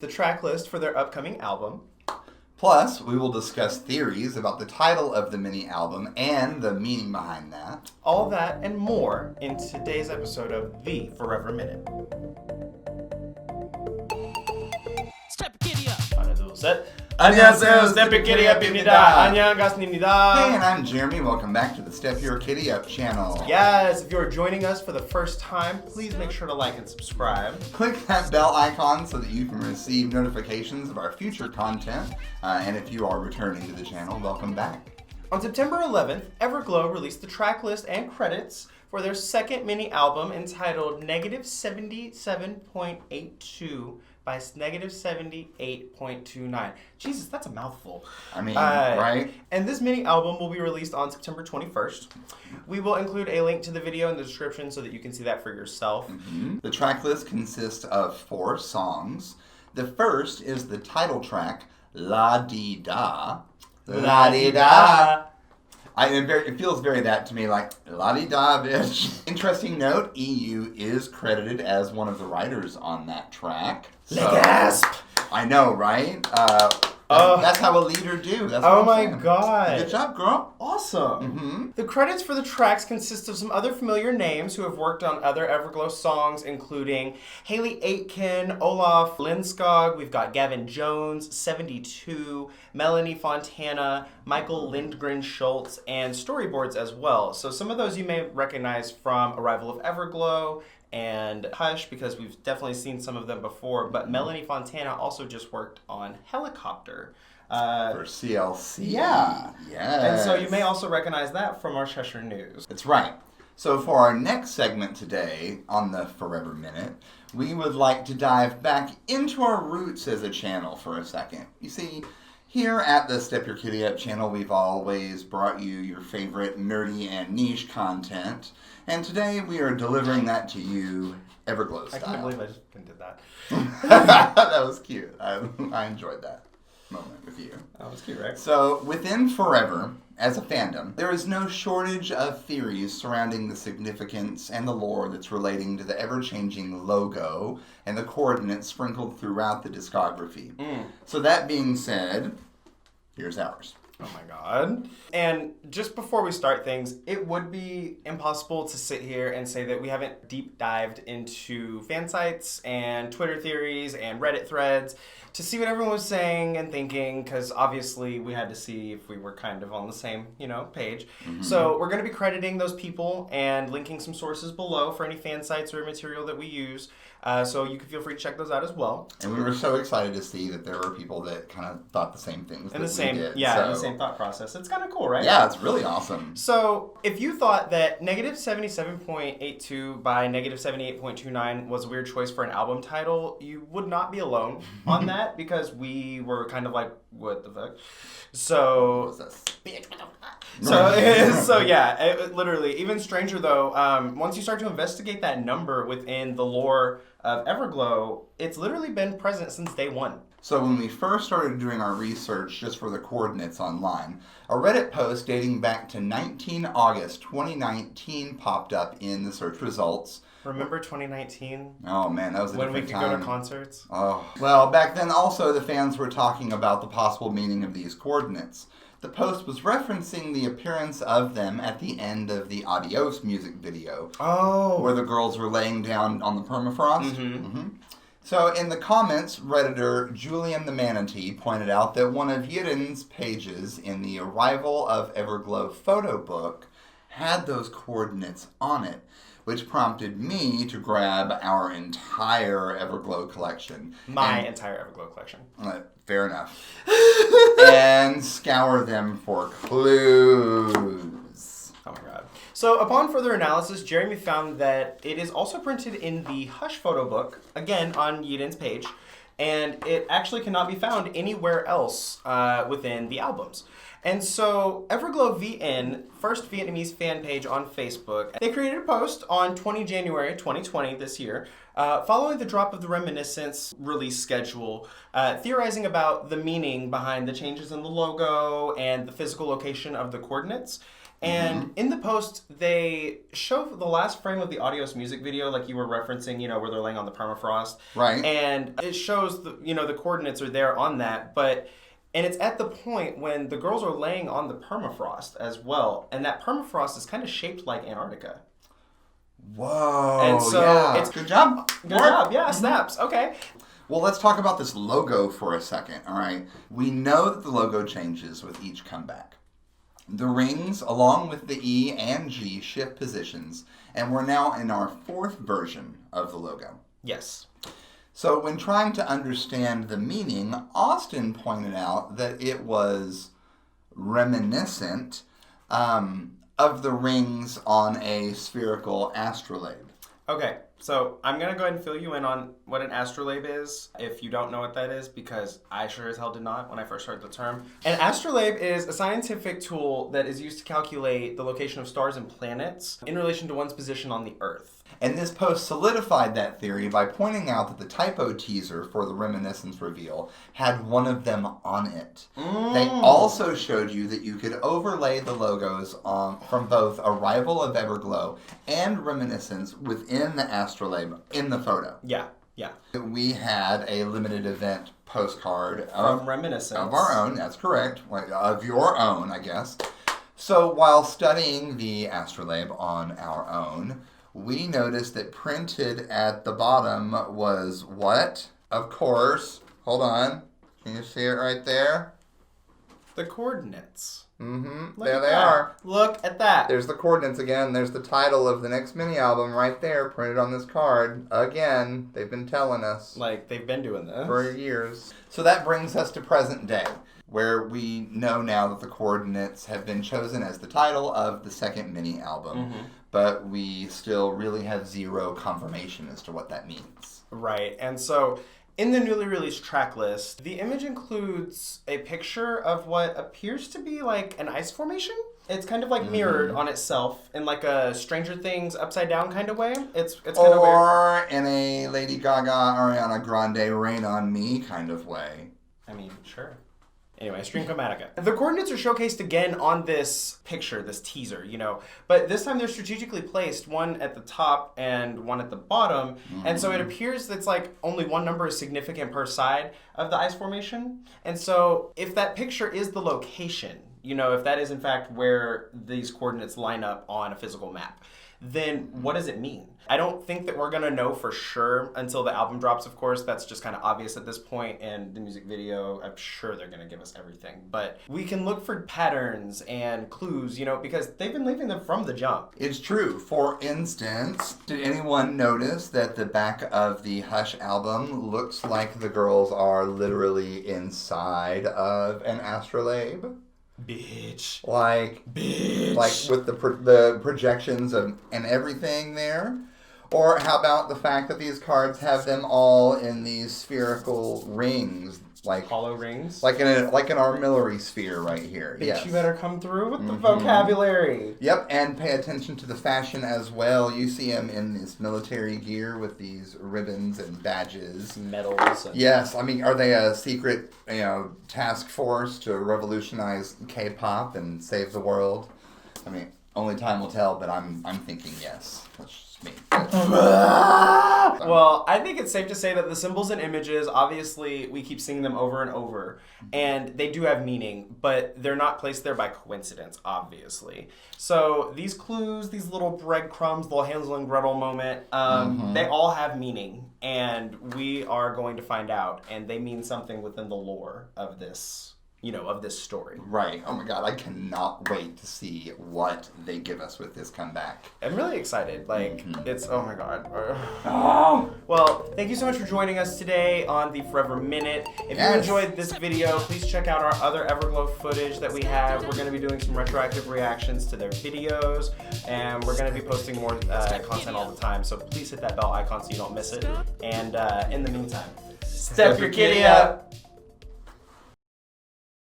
the track list for their upcoming album. Plus, we will discuss theories about the title of the mini-album and the meaning behind that. All that and more in today's episode of The Forever Minute. Step giddy up. 하나 둘 셋. 안녕하세요, Step Your Kitty Up입니다. 안녕하십니까. Hey, and I'm Jeremy. Welcome back to the Step Your Kitty Up channel. Yes, if you're joining us for the first time, please make sure to like and subscribe. Click that bell icon so that you can receive notifications of our future content. And if you are returning to the channel, welcome back. On September 11th, Everglow released the track list and credits for their second mini album entitled -77.82 by -78.29. Jesus, that's a mouthful. I mean, right? And this mini album will be released on September 21st. We will include a link to the video in the description so that you can see that for yourself. Mm-hmm. The track list consists of 4 songs. The first is the title track, La-Di-Da. La-Di-Da. It feels very that to me, like, la-di-da, bitch. Interesting note, EU is credited as one of the writers on that track. Le gasp! I know, right? That's how a leader do. That's Oh what my I'm saying. god. Good job, girl. Awesome. Mm-hmm. The credits for the tracks consist of some other familiar names who have worked on other Everglow songs, including Haley Aitken, Olaf Lindskog, we've got Gavin Jones, 72, Melanie Fontana, Michael Lindgren Schultz, and storyboards as well. So some of those you may recognize from Arrival of Everglow and Hush, because we've definitely seen some of them before, but Melanie Fontana also just worked on Helicopter. For CLC. Yeah. Yes. And so you may also recognize that from our Cheshire News. That's right. So for our next segment today on the Forever Minute, we would like to dive back into our roots as a channel for a second. You see, here at the Step Your Kitty Up channel, we've always brought you your favorite nerdy and niche content. And today we are delivering that to you Everglow style. I can't believe I just did that. That was cute. I enjoyed that moment with you. That was cute, right? So, within Forever, as a fandom, there is no shortage of theories surrounding the significance and the lore that's relating to the ever-changing logo and the coordinates sprinkled throughout the discography. So that being said, here's ours. Oh my god. And just before we start things, it would be impossible to sit here and say that we haven't deep dived into fan sites and Twitter theories and Reddit threads to see what everyone was saying and thinking, because obviously we had to see if we were kind of on the same, page. Mm-hmm. So we're going to be crediting those people and linking some sources below for any fan sites or material that we use. So you can feel free to check those out as well. And we were so excited to see that there were people that kind of thought the same things that we did. Yeah, in the same thought process. It's kind of cool, right? Yeah, it's really awesome. So if you thought that -77.82 by -78.29 was a weird choice for an album title, you would not be alone on that, because we were kind of like, what the fuck? So, literally, even stranger though, once you start to investigate that number within the lore of Everglow, it's literally been present since day one. So when we first started doing our research just for the coordinates online, a Reddit post dating back to 19 August 2019 popped up in the search results. Remember 2019? Oh man, that was a when we different could time. go to concerts? Oh. Well, back then also the fans were talking about the possible meaning of these coordinates. The post was referencing the appearance of them at the end of the Adios music video. Oh. Where the girls were laying down on the permafrost. Mm-hmm. Mm-hmm. So in the comments, Redditor Julian the Manatee pointed out that one of Yiden's pages in the Arrival of Everglow photo book had those coordinates on it, which prompted me to grab our entire Everglow collection. My entire Everglow collection. Fair enough. And scour them for clues. Oh my god. So upon further analysis, Jeremy found that it is also printed in the Hush photo book, again on Yiden's page, and it actually cannot be found anywhere else within the albums. And so EVERGLOWvn, first Vietnamese fan page on Facebook, they created a post on 20 January 2020 this year, following the drop of the Reminiscence release schedule, theorizing about the meaning behind the changes in the logo and the physical location of the coordinates. And in the post, they show the last frame of the Adios music video, like you were referencing, where they're laying on the permafrost. Right. And it shows, the coordinates are there on that, and it's at the point when the girls are laying on the permafrost as well. And that permafrost is kind of shaped like Antarctica. Whoa. And so yeah. it's Good job. Good job. Yeah, snaps. Okay. Well, let's talk about this logo for a second, all right? We know that the logo changes with each comeback. The rings, along with the E and G, shift positions, and we're now in our fourth version of the logo. Yes. So when trying to understand the meaning, Austin pointed out that it was reminiscent of the rings on a spherical astrolabe. Okay, so I'm going to go ahead and fill you in on what an astrolabe is, if you don't know what that is, because I sure as hell did not when I first heard the term. An astrolabe is a scientific tool that is used to calculate the location of stars and planets in relation to one's position on the Earth. And this post solidified that theory by pointing out that the typo teaser for the reminiscence reveal had one of them on it. They also showed you that you could overlay the logos from both Arrival of Everglow and Reminiscence within the astrolabe in the photo. Yeah. We had a limited event postcard From Reminiscence. of our own, that's correct, of your own, I guess. So while studying the astrolabe on our own, we noticed that printed at the bottom was what? Of course. Hold on. Can you see it right there? The coordinates. Mm-hmm. Look There at they that. are. Look at that. There's the coordinates again. There's the title of the next mini-album right there, printed on this card. Again, they've been telling us. Like, they've been doing this. For years. So that brings us to present day, where we know now that the coordinates have been chosen as the title of the second mini-album. But we still really have zero confirmation as to what that means. Right, and so in the newly released track list, the image includes a picture of what appears to be like an ice formation. It's kind of like mirrored on itself in like a Stranger Things upside down kind of way. It's kind of weird. Or in a Lady Gaga, Ariana Grande, Rain on Me kind of way. I mean, sure. Anyway, Stream Chromatica. The coordinates are showcased again on this picture, this teaser, but this time they're strategically placed, one at the top and one at the bottom, and so it appears that's like only one number is significant per side of the ice formation, and so if that picture is the location, if that is in fact where these coordinates line up on a physical map, then what does it mean? I don't think that we're going to know for sure until the album drops, of course. That's just kind of obvious at this point, and the music video, I'm sure they're going to give us everything. But we can look for patterns and clues, because they've been leaving them from the jump. It's true. For instance, did anyone notice that the back of the Hush album looks like the girls are literally inside of an astrolabe? Bitch. Like with the projections and everything there? Or how about the fact that these cards have them all in these spherical rings, like hollow rings, like an armillary sphere right here. Bitch, yes. you better come through with the vocabulary. Yep, and pay attention to the fashion as well. You see them in this military gear with these ribbons and badges, medals. Yes, I mean, are they a secret, task force to revolutionize K-pop and save the world? I mean, only time will tell, but I'm thinking yes. That's just me. Well, I think it's safe to say that the symbols and images, obviously, we keep seeing them over and over, and they do have meaning, but they're not placed there by coincidence, obviously. So these clues, these little breadcrumbs, the little Hansel and Gretel moment, they all have meaning, and we are going to find out, and they mean something within the lore of this, of this story. Right. Oh my God, I cannot wait to see what they give us with this comeback. I'm really excited. It's, oh my God. Oh. Well, thank you so much for joining us today on the Forever Minute. If you enjoyed this video, please check out our other Everglow footage that we have. We're going to be doing some retroactive reactions to their videos, and we're going to be posting more content all the time, so please hit that bell icon so you don't miss it. And in the meantime, step your kitty up!